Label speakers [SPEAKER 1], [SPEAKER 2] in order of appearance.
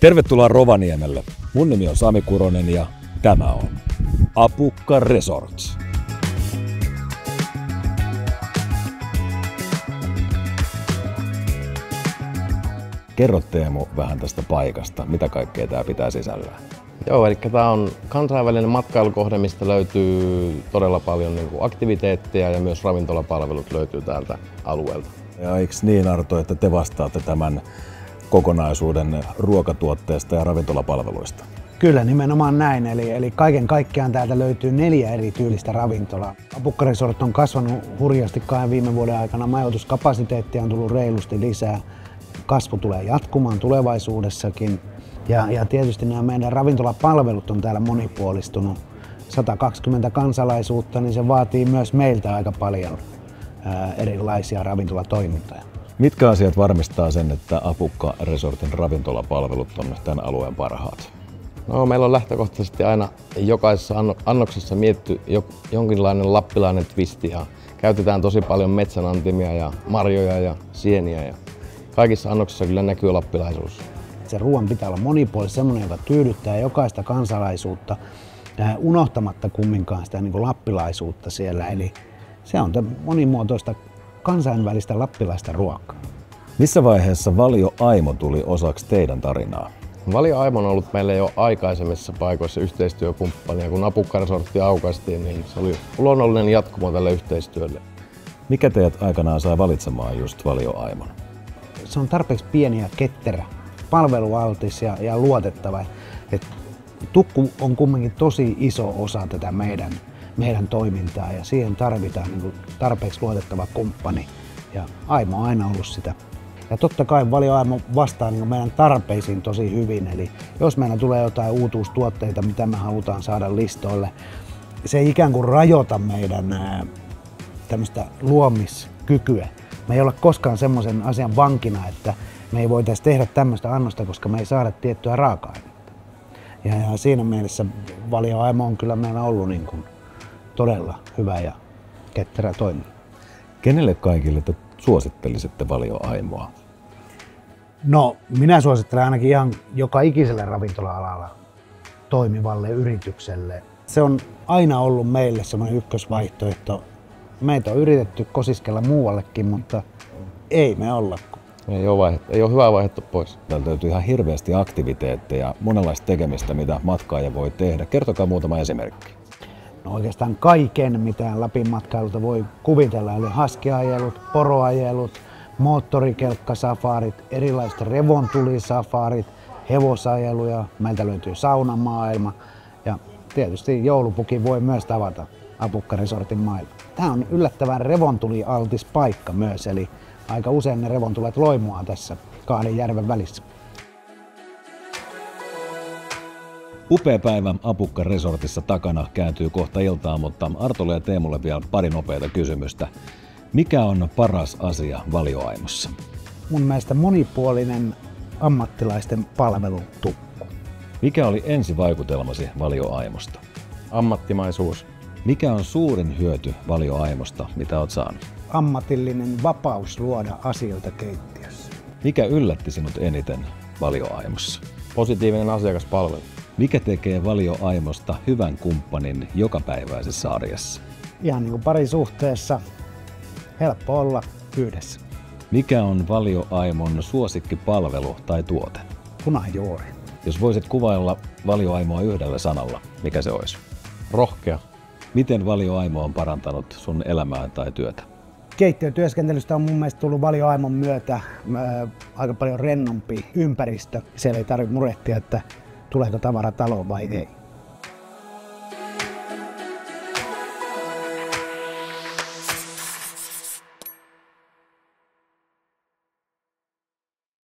[SPEAKER 1] Tervetuloa Rovaniemelle. Mun nimi on Sami Kuronen ja tämä on Apukka Resorts. Kerro Teemu vähän tästä paikasta. Mitä kaikkea tää pitää sisällään?
[SPEAKER 2] Joo, eli tämä on kansainvälinen matkailukohde, mistä löytyy todella paljon aktiviteetteja ja myös ravintolapalvelut löytyy täältä alueelta.
[SPEAKER 1] Ja eikö niin, Arto, että te vastaatte tämän kokonaisuuden ruokatuotteesta ja ravintolapalveluista?
[SPEAKER 3] Kyllä, nimenomaan näin. Eli kaiken kaikkiaan täältä löytyy 4 eri tyylistä ravintolaa. Apukka Resort on kasvanut hurjasti 2 viime vuoden aikana. Majoituskapasiteettia on tullut reilusti lisää. Kasvu tulee jatkumaan tulevaisuudessakin. Ja tietysti nämä meidän ravintolapalvelut on täällä monipuolistunut. 120 kansalaisuutta, niin se vaatii myös meiltä aika paljon erilaisia ravintolatoimintoja.
[SPEAKER 1] Mitkä asiat varmistaa sen, että Apukka Resortin ravintolapalvelut on tämän alueen parhaat?
[SPEAKER 2] No, meillä on lähtökohtaisesti aina jokaisessa annoksessa mietitty jonkinlainen lappilainen twisti ja käytetään tosi paljon metsänantimia ja marjoja ja sieniä ja kaikissa annoksissa kyllä näkyy lappilaisuus.
[SPEAKER 3] Se ruoan pitää olla monipuolisesti semmoinen, joka tyydyttää jokaista kansalaisuutta unohtamatta kumminkaan sitä lappilaisuutta siellä. Eli se on monimuotoista kansainvälistä lappilaista ruokaa.
[SPEAKER 1] Missä vaiheessa Valio Aimo tuli osaksi teidän tarinaa?
[SPEAKER 2] Valio Aimo on ollut meille jo aikaisemmissa paikoissa yhteistyökumppania. Ja kun Apukka Resortti aukaistiin, niin se oli luonnollinen jatkumo tälle yhteistyölle.
[SPEAKER 1] Mikä teidät aikanaan sai valitsemaan just Valio Aimon?
[SPEAKER 3] Se on tarpeeksi pieni ja ketterä, palvelualtis ja luotettava. Tukku on kumminkin tosi iso osa tätä meidän toimintaa ja siihen tarvitaan tarpeeksi luotettava kumppani. Ja Aimo on aina ollut sitä. Ja totta kai Valio Aimo vastaa meidän tarpeisiin tosi hyvin. Eli jos meillä tulee jotain uutuustuotteita, mitä me halutaan saada listoille, se ei ikään kuin rajoita meidän tämmöistä luomiskykyä. Me ei olla koskaan semmoisen asian vankina, että me ei voitaisi tehdä tämmöistä annosta, koska me ei saada tiettyä raaka-ainetta. Ja siinä mielessä Valio Aimo on kyllä meillä ollut todella hyvä ja ketterä toimija.
[SPEAKER 1] Kenelle kaikille te suosittelisitte Valio Aimoa?
[SPEAKER 3] No, minä suosittelen ainakin ihan joka ikiselle ravintola-alalla toimivalle yritykselle. Se on aina ollut meille semmoinen ykkösvaihtoehto. Meitä on yritetty kosiskella muuallekin, mutta ei me olla.
[SPEAKER 2] Ei ole hyvää vaihetta pois.
[SPEAKER 1] Täältä löytyy ihan hirveästi aktiviteetteja, monenlaista tekemistä, mitä matkaaja voi tehdä. Kertokaa muutama esimerkki.
[SPEAKER 3] No oikeastaan kaiken, mitä Lapin matkailulta voi kuvitella, eli haskiajelut, poroajelut, moottorikelkkasafarit, erilaiset revontulisafarit, hevosajeluja, meiltä löytyy saunamaailma ja tietysti joulupukin voi myös tavata Apukka Resortin mailla. Tämä on yllättävän revontulialtis paikka myös, eli aika usein ne revontulet loimuaa tässä 2 järven välissä.
[SPEAKER 1] Upea päivä Apukka Resortissa takana, kääntyy kohta iltaan, mutta Artolle ja Teemulle vielä pari nopeata kysymystä. Mikä on paras asia Valio Aimossa?
[SPEAKER 3] Mun mielestä monipuolinen ammattilaisten palvelutukku.
[SPEAKER 1] Mikä oli ensivaikutelmasi Valio Aimosta?
[SPEAKER 2] Ammattimaisuus.
[SPEAKER 1] Mikä on suurin hyöty Valio Aimosta, mitä olet saanut?
[SPEAKER 3] Ammatillinen vapaus luoda asioita keittiössä.
[SPEAKER 1] Mikä yllätti sinut eniten Valio Aimossa?
[SPEAKER 2] Positiivinen asiakaspalvelu.
[SPEAKER 1] Mikä tekee Valio Aimosta hyvän kumppanin jokapäiväisessä arjessa?
[SPEAKER 3] Ihan niin kuin parisuhteessa, helppo olla yhdessä.
[SPEAKER 1] Mikä on Valio Aimon suosikkipalvelu tai tuote?
[SPEAKER 3] Punajuuri.
[SPEAKER 1] Jos voisit kuvailla Valio Aimoa yhdellä sanalla, mikä se olisi?
[SPEAKER 2] Rohkea.
[SPEAKER 1] Miten Valio Aimo on parantanut sun elämää tai työtä?
[SPEAKER 3] Keittiötyöskentelystä on mun mielestä tullut Valio Aimon myötä aika paljon rennompi ympäristö. Siellä ei tarvitse murehtia, että tuleeko tavara taloon vai ei.